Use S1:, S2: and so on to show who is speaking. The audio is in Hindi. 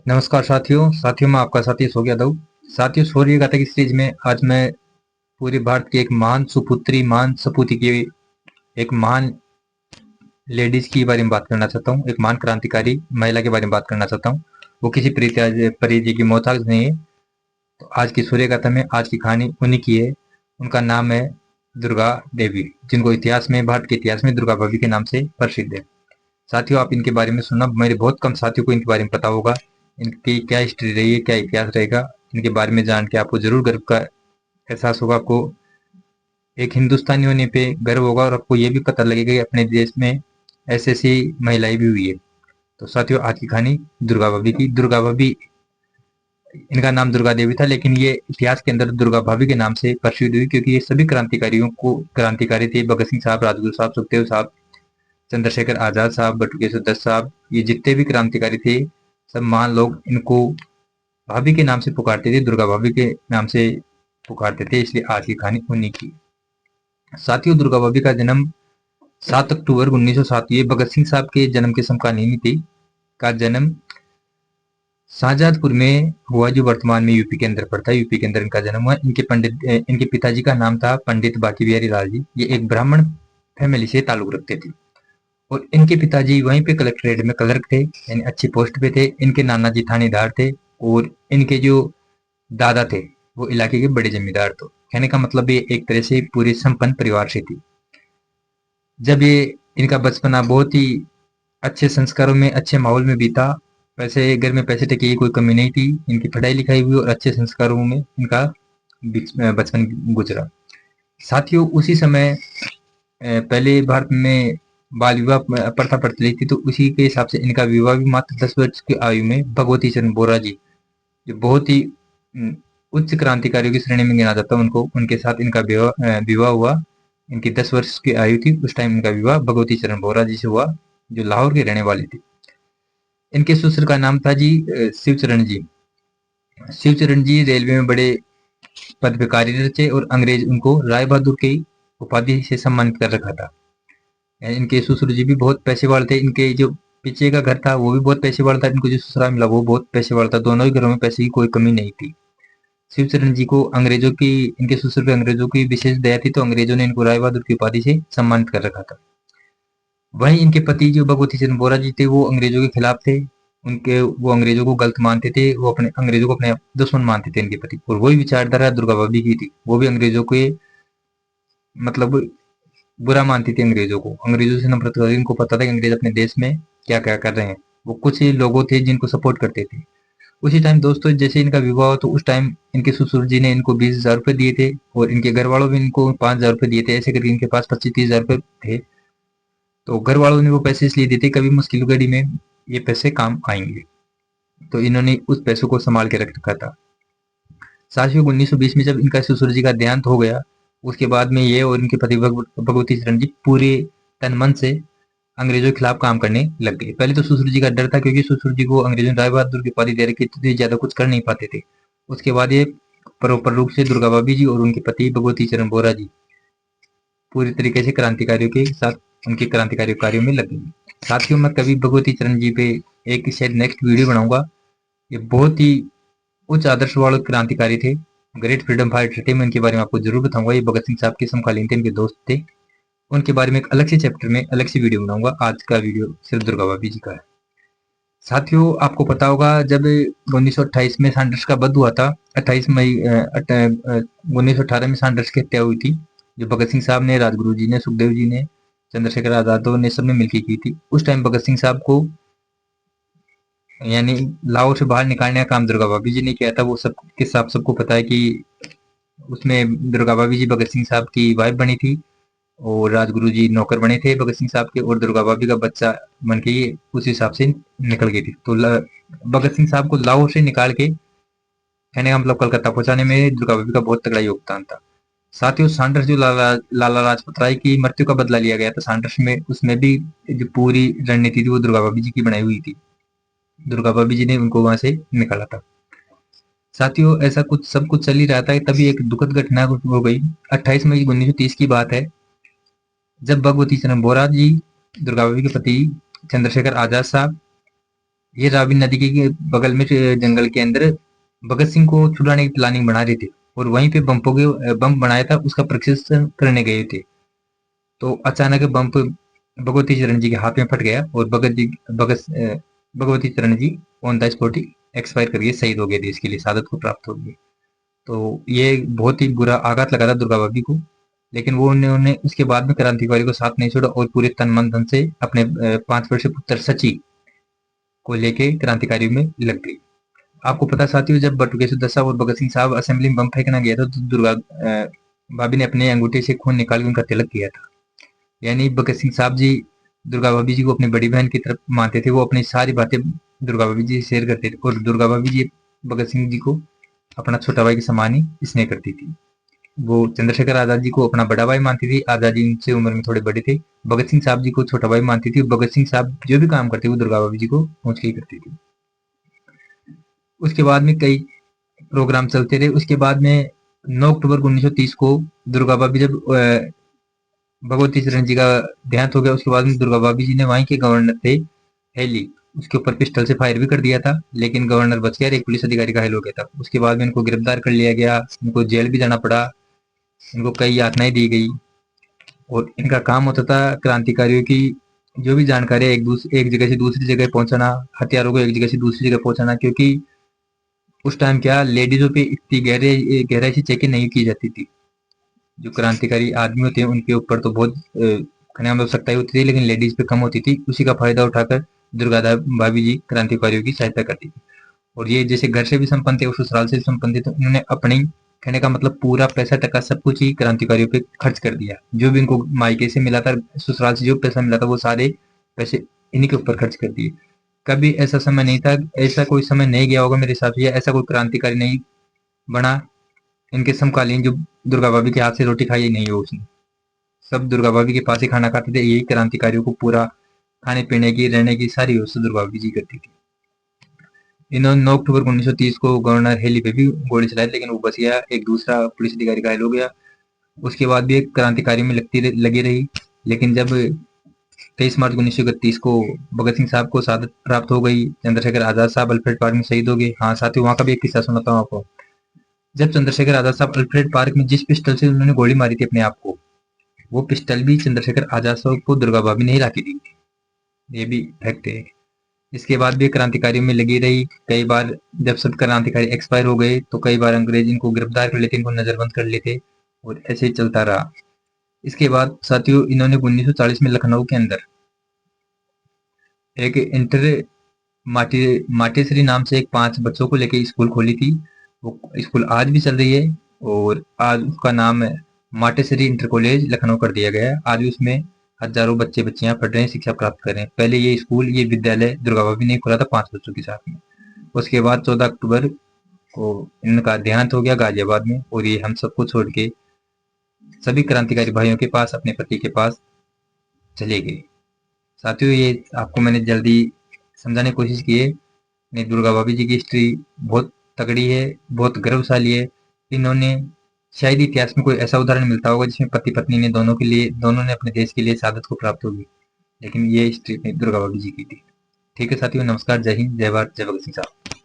S1: नमस्कार साथियों मैं आपका साथी सूर्य यादव। साथियों, सूर्य गाथा की सीरीज में आज मैं पूरे भारत की एक महान सुपुत्री, महान सपूती की, एक महान लेडीज के बारे में बात करना चाहता हूँ। एक महान क्रांतिकारी महिला के बारे में बात करना चाहता हूँ। वो किसी परिजय की मोहताज नहीं है। तो आज की सूर्य गाथा में आज की कहानी उन्हीं की है। उनका नाम है दुर्गा देवी, जिनको इतिहास में, भारत के इतिहास में दुर्गा भाभी के नाम से प्रसिद्ध है। साथियों, आप इनके बारे में सुनना, मेरे बहुत कम साथियों को इनके बारे में पता होगा। इनकी क्या हिस्ट्री रही है, क्या इतिहास रहेगा, इनके बारे में जान के आपको जरूर गर्व का एहसास होगा। आपको एक हिंदुस्तानी होने पे गर्व होगा और आपको ये भी पता लगेगा कि अपने देश में ऐसी ऐसी महिलाएं भी हुई है। तो साथियों, आज की कहानी दुर्गा भाभी की। दुर्गा भाभी, इनका नाम दुर्गा देवी था, लेकिन ये इतिहास के अंदर दुर्गा भाभी के नाम से प्रसिद्ध हुई क्योंकि ये सभी क्रांतिकारी थे। भगत सिंह साहब, राजगुरु साहब, सुखदेव साहब, चंद्रशेखर आजाद साहब, बटुकेश्वर दत्त साहब, ये जितने भी क्रांतिकारी थे, सब महान लोग इनको भाभी के नाम से पुकारते थे, दुर्गा भाभी के नाम से पुकारते थे। इसलिए आज की कहानी उन्हीं की। साथियों, दुर्गा भाभी का जन्म 7 अक्टूबर 1907, ये भगत सिंह साहब के जन्म के समकालीन थी। का जन्म शाहजहादपुर में हुआ, जो वर्तमान में यूपी के अंदर पड़ता है। यूपी के अंदर इनका जन्म हुआ। इनके पिताजी का नाम था पंडित बाकी बिहारी लाल जी। ये एक ब्राह्मण फैमिली से ताल्लुक रखते थे और इनके पिताजी वहीं पे कलेक्ट्रेट में क्लर्क थे, यानी अच्छी पोस्ट पे थे। इनके नाना जी थानेदार थे और इनके जो दादा थे वो इलाके के बड़े जमींदार थे। कहने का मतलब ये एक तरह से पूरे संपन्न परिवार से थी। जब ये इनका बचपना बहुत ही अच्छे संस्कारों में, अच्छे माहौल में बीता। वैसे घर में पैसे टके की कोई कमी नहीं थी। इनकी पढ़ाई लिखाई हुई और अच्छे संस्कारों में इनका बचपन गुजरा। साथियों, उसी समय पहले भारत में बाल विवाह प्रथा प्रचलित थी, तो उसी के हिसाब से इनका विवाह भी मात्र 10 वर्ष की आयु में भगवती चरण बोरा जी, जो बहुत ही उच्च क्रांतिकारियों की श्रेणी में गिना जाता है, उनको, उनके साथ इनका विवाह हुआ। इनकी 10 वर्ष की आयु थी उस टाइम इनका विवाह भगवती चरण बोरा जी से हुआ, जो लाहौर के रहने वाले थे। इनके ससुर का नाम था जी शिवचरण जी। शिवचरण जी रेलवे में बड़े पद पे कार्यरत थे और अंग्रेज उनको राय बहादुर की उपाधि से सम्मानित कर रखा था। इनके ससुर जी भी बहुत पैसे वाले थे। इनके जो पीछे का घर था वो भी बहुत पैसे वाला था। इनको जो ससुराल मिला वो बहुत पैसे वाला था। दोनों ही घरों में पैसे की कोई कमी नहीं थी। शिवचरण जी को अंग्रेजों की, इनके ससुर पे अंग्रेजों की विशेष दया थी, तो अंग्रेजों ने इनको राय बहादुर की उपाधि से सम्मानित कर रखा था। वहीं इनके पति जो भगवती चरण बोरा जी थे वो अंग्रेजों के खिलाफ थे। वो अंग्रेजों को गलत मानते थे। वो अपने अंग्रेजों को अपने दुश्मन मानते थे इनके पति। और वही विचारधारा दुर्गा भाभी की थी। वो भी अंग्रेजों के, मतलब, बुरा मानती थी अंग्रेजों को। अंग्रेजों से नफरत करती। इनको पता था कि अंग्रेज अपने देश में क्या क्या कर रहे हैं। वो कुछ ही लोगों थे जिनको सपोर्ट करते थे। उसी टाइम दोस्तों, जैसे इनका विवाह हुआ तो उस टाइम इनके ससुर जी ने इनको 20,000 रुपए दिए थे और इनके घर वालों भी इनको 5,000 रुपए दिए थे। ऐसे करके इनके पास 25-30,000 रुपए थे। तो घर वालों ने वो पैसे इसलिए दिए थे, कभी मुश्किल घड़ी में ये पैसे काम आएंगे। तो इन्होंने उस पैसों को संभाल के रख रखा था। साथियों, 1920 में जब इनका ससुर जी का देहांत हो गया, उसके बाद में ये और इनके पति भगवती चरण जी पूरे तन मन से अंग्रेजों के खिलाफ काम करने लग गए। पहले तो ससुर जी का डर था क्योंकि ससुर जी को अंग्रेजों ने राय बहादुर की उपाधि दे रखी थी, तो ज्यादा कुछ कर नहीं पाते थे। उसके बाद ये परोपर रूप से दुर्गा भाभी जी और उनके पति भगवती चरण बोरा जी पूरी तरीके से क्रांतिकारियों के साथ, उनके क्रांतिकारी कार्यों में लग गई। साथियों, मैं कभी भगवती चरण जी पे एक शायद नेक्स्ट वीडियो बनाऊंगा। ये बहुत ही उच्च आदर्श वाले क्रांतिकारी थे, ग्रेट फ्रीडम फाइटर थे। मैं इनके बारे में आपको जरूर बताऊंगा। ये भगत सिंह साहब के समकालीन थे, इनके दोस्त थे। उनके बारे में एक अलग से चैप्टर में अलग से वीडियो बनाऊंगा। आज का वीडियो सिर्फ दुर्गा भाभी जी का है। साथियों, आपको पता होगा जब 1928 में सैंडर्स का वध हुआ था, 28 मई 1918 में सैंडर्स की हत्या हुई थी, जो भगत सिंह साहब ने, राजगुरु जी ने, सुखदेव जी ने, चंद्रशेखर आजाद ने सबने मिलकर की थी। उस टाइम भगत सिंह साहब को, यानी लाहौर से बाहर निकालने का काम दुर्गा भाभी जी ने किया था। वो सब के साथ सबको पता है कि उसमें दुर्गा भाभी जी भगत सिंह साहब की वाइफ बनी थी और राजगुरु जी नौकर बने थे भगत सिंह साहब के, और दुर्गा भाभी का बच्चा बन के ये उस हिसाब से निकल गई थी। तो भगत सिंह साहब को लाहौर से निकाल के, कहने का मतलब कलकत्ता पहुंचाने में दुर्गा भाभी का बहुत तगड़ा योगदान था। साथियों, सांडर्स जो लाला लाजपत राय की मृत्यु का बदला लिया गया था सांडर्स में, उसमें भी जो पूरी रणनीति थी वो दुर्गा भाभी जी की बनाई हुई थी। दुर्गा भाभी जी ने उनको वहां से निकाला था। साथियों, ऐसा कुछ सब कुछ चल ही रहा था, तभी एक दुखद घटना हो गई। 28 मई 1930 की बात है, जब भगवती चरण बोरा जी, दुर्गा भाभी के पति चंद्रशेखर आजाद साहब ये रावी नदी के बगल में जंगल के अंदर भगत सिंह को छुड़ाने की प्लानिंग बना रहे थे और वहीं पे बम बनाया था, उसका परीक्षण करने गए थे। तो अचानक बम भगवती चरण जी के हाथ में फट गया और Bhagwati Charan ji on the spot ही एक्सपायर कर गए, शहीद हो गए, देश के लिए शहादत को प्राप्त हो गए। तो ये बहुत ही बुरा आघात लगा था दुर्गा भाभी को, लेकिन वो उन्होंने उसके बाद में क्रांतिकारी को साथ नहीं छोड़ा और पूरे तन मन धन से अपने 5 वर्षीय पुत्र सची को लेके क्रांतिकारी में लग गई। आपको पता साथियों, जब बटुकेश्वर दत्ता और भगत सिंह साहब असेंबली में बम फेंकना गया था तो दुर्गा भाभी ने अपने अंगूठे से खून निकाल के उनका तिलक किया था। यानी भगत सिंह साहब जी दुर्गा भाभी जी को अपनी बड़ी बहन की तरफ मानते थे, वो अपनी सारी बातें दुर्गा भाभी जी से शेयर करते थे और दुर्गा भाभी जी भगत सिंह जी को अपना छोटा भाई के समान ही स्नेह करती थी। वो चंद्रशेखर आजाद जी को अपना बड़ा भाई मानती थी, आजाद जी उनसे उम्र में थोड़े बड़े थे। भगत सिंह साहब जी को छोटा भाई मानती थी, भगत सिंह साहब जो भी काम करते वो दुर्गा भाभी जी को पहुंच के ही करती थी। उसके बाद में कई प्रोग्राम चलते रहे। उसके बाद में 9 अक्टूबर 1930 को दुर्गा भाभी जब भगवती चरण जी का देहांत हो गया, उसके बाद में दुर्गा भाभी जी ने वहीं के गवर्नर थे हेली, उसके ऊपर पिस्टल से फायर भी कर दिया था, लेकिन गवर्नर बच गया और एक पुलिस अधिकारी घायल हो गया था। उसके बाद में इनको गिरफ्तार कर लिया गया, इनको जेल भी जाना पड़ा, इनको कई यातनाएं दी गई और इनका काम होता था क्रांतिकारियों की जो भी जानकारी एक जगह से दूसरी जगह पहुंचाना, हथियारों को एक जगह से दूसरी जगह पहुंचाना, क्योंकि उस टाइम क्या लेडीजों पे इतनी गहराई से चेकिंग नहीं की जाती थी। जो क्रांतिकारी आदमी होते हैं उनके ऊपर तो बहुत कहने में आवश्यकता होती थी, लेकिन लेडीज पे कम होती थी। उसी का फायदा उठाकर भाभी जी क्रांतिकारियों की सहायता करती थी। और ये जैसे घर से भी संपन्न थे और ससुराल से भी संपन्न थे, तो उन्होंने अपने कहने का मतलब पूरा पैसा टका सब कुछ ही क्रांतिकारियों पे खर्च कर दिया। जो भी इनको मायके से मिला था, ससुराल से जो पैसा मिला था, वो सारे पैसे इन्हीं के ऊपर खर्च कर दिए। कभी ऐसा समय नहीं था, ऐसा कोई समय नहीं गया होगा मेरे हिसाब से, या ऐसा कोई क्रांतिकारी नहीं बना इनके समकालीन जो दुर्गा भाभी के हाथ से रोटी खाई नहीं हो उसने। सब दुर्गा भाभी के पास ही खाना खाते थे, यही क्रांतिकारियों को पूरा खाने पीने की रहने की सारी व्यवस्था दुर्गा भाभी जी करती थी। इन्होंने 9 अक्टूबर 1930 को गवर्नर हेली पे भी गोली चलाई, लेकिन वो बच गया, एक दूसरा पुलिस अधिकारी घायल हो गया। उसके बाद भी एक क्रांतिकारी में लगी रही, लेकिन जब 23 मार्च 1931 को भगत सिंह साहब को शहादत प्राप्त हो गई, चंद्रशेखर आजाद साहब अल्फ्रेड पार्क में शहीद हो गए। हाँ साथियों, वहां का भी एक किस्सा सुनाता हूँ आपको। जब चंद्रशेखर आजाद साहब अल्फ्रेड पार्क में जिस पिस्टल से उन्होंने गोली मारी थी अपने आप को, वो पिस्टल भी चंद्रशेखर आजाद साहब को दुर्गा भाभी ने ही लाके दी थी। ये भी फैक्ट है। इसके बाद भी क्रांतिकारी में लगी रही। कई बार जब सब क्रांतिकारी एक्सपायर हो गए तो कई बार अंग्रेज इनको गिरफ्तार कर लेते, इनको नजरबंद कर लेते और ऐसे ही चलता रहा। इसके बाद साथियों, इन्होंने 1940 में लखनऊ के अंदर एक इंटर माटेश्वरी नाम से एक 5 बच्चों को लेकर स्कूल खोली थी। वो स्कूल आज भी चल रही है और आज उसका नाम है माटेश्वरी इंटर कॉलेज लखनऊ कर दिया गया है। आज भी उसमें हजारों बच्चे बच्चियां पढ़ रहे हैं, शिक्षा प्राप्त कर रहे हैं। पहले ये विद्यालय दुर्गा भाभी ने खोला था 5 बच्चों के साथ में। उसके बाद 14 अक्टूबर को इनका देहांत हो गया गाजियाबाद में, और ये हम सबको छोड़ के सभी क्रांतिकारी भाइयों के पास, अपने पति के पास चले गए। साथियों, ये आपको मैंने जल्दी समझाने की कोशिश की है। नहीं, दुर्गा भाभी जी की हिस्ट्री बहुत तगड़ी है, बहुत गर्वशाली है। इन्होंने शायद इतिहास में कोई ऐसा उदाहरण मिलता होगा जिसमें पति पत्नी ने दोनों ने अपने देश के लिए शहादत को प्राप्त होगी, लेकिन ये हिस्ट्री दुर्गा भाभी जी की थी। ठीक है साथियों, नमस्कार, जय हिंद, जय भारत, जय भगत सिंह साहब।